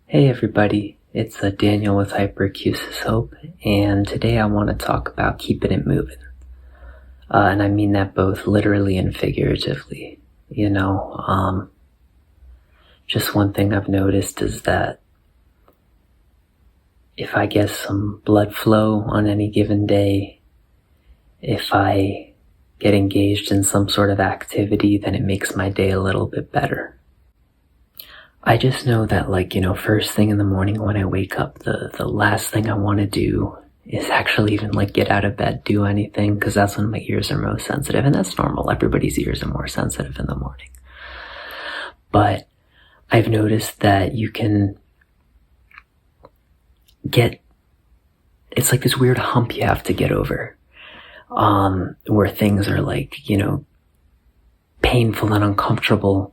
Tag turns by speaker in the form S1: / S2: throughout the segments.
S1: Hey everybody, it's Daniel with Hyperacusis Hope, and today I want to talk about keeping it moving. And I mean that both literally and figuratively. Just one thing I've noticed is that if I get some blood flow on any given day, if I get engaged in some sort of activity, then it makes my day a little bit better. I just know that first thing in the morning when I wake up, the last thing I want to do is actually even get out of bed, do anything, because that's when my ears are most sensitive, and that's normal. Everybody's ears are more sensitive in the morning. But I've noticed that you can it's like this weird hump you have to get over, where things are painful and uncomfortable.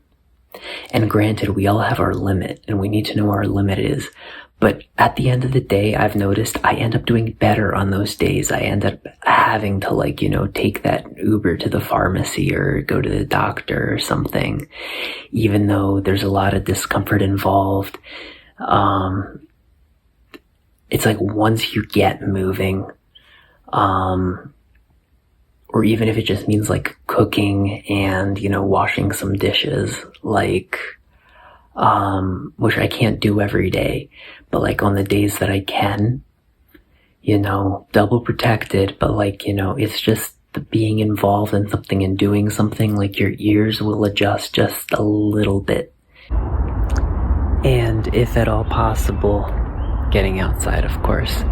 S1: And granted, we all have our limit, and we need to know where our limit is. But at the end of the day, I've noticed I end up doing better on those days. I end up having to, take that Uber to the pharmacy or go to the doctor or something, even though there's a lot of discomfort involved. It's like once you get moving, or even if it just means cooking and, washing some dishes, which I can't do every day, but on the days that I can, double protected, but it's just the being involved in something and doing something, your ears will adjust just a little bit. And if at all possible, getting outside, of course.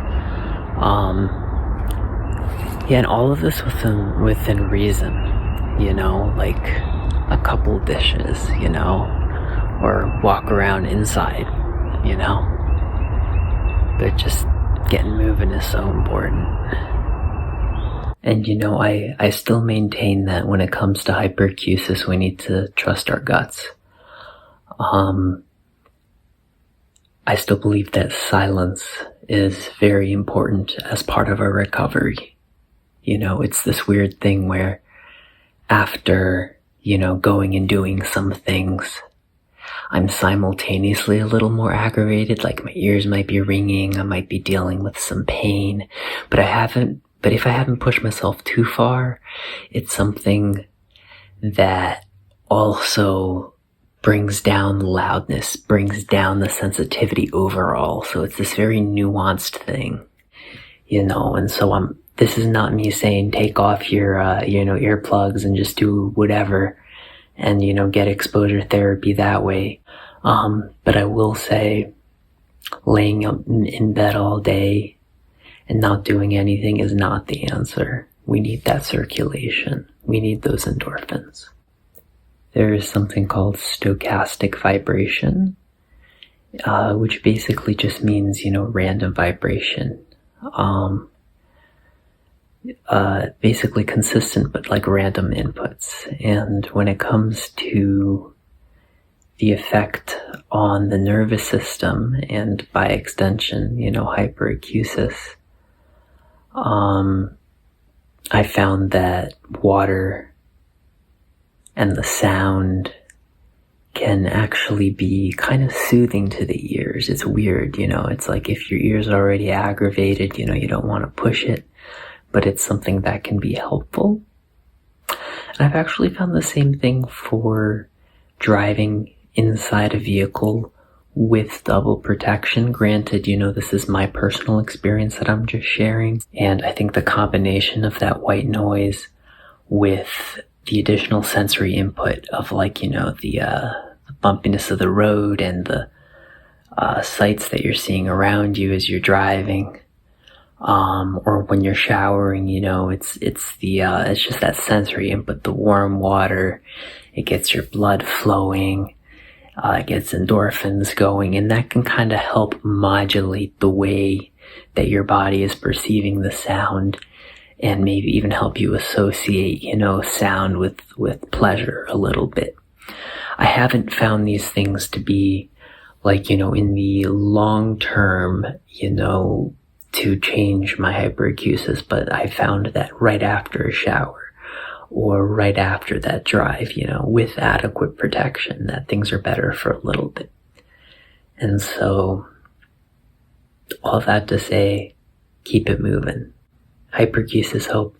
S1: Yeah, and all of this within reason, a couple dishes, or walk around inside, But just getting moving is so important. And I still maintain that when it comes to hyperacusis, we need to trust our guts. I still believe that silence is very important as part of our recovery. It's this weird thing where after, going and doing some things, I'm simultaneously a little more aggravated, my ears might be ringing, I might be dealing with some pain, but if I haven't pushed myself too far, it's something that also brings down the loudness, brings down the sensitivity overall. So it's this very nuanced thing, and so this is not me saying take off your, earplugs and just do whatever and, get exposure therapy that way. But I will say laying in bed all day and not doing anything is not the answer. We need that circulation. We need those endorphins. There is something called stochastic vibration, which basically just means, random vibration. Basically consistent, but random inputs. And when it comes to the effect on the nervous system and by extension, hyperacusis, I found that water and the sound can actually be kind of soothing to the ears. It's weird, it's like if your ears are already aggravated, you don't want to push it, but it's something that can be helpful. And I've actually found the same thing for driving inside a vehicle with double protection. Granted, this is my personal experience that I'm just sharing. And I think the combination of that white noise with the additional sensory input of the bumpiness of the road and the sights that you're seeing around you as you're driving, or when you're showering, it's just that sensory input, the warm water, it gets your blood flowing, it gets endorphins going, and that can kind of help modulate the way that your body is perceiving the sound, and maybe even help you associate, sound with pleasure a little bit. I haven't found these things to be in the long term, to change my hyperacusis, but I found that right after a shower or right after that drive, with adequate protection, that things are better for a little bit. And so, all that to say, keep it moving. Hyperacusis hope.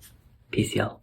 S1: Peace, y'all.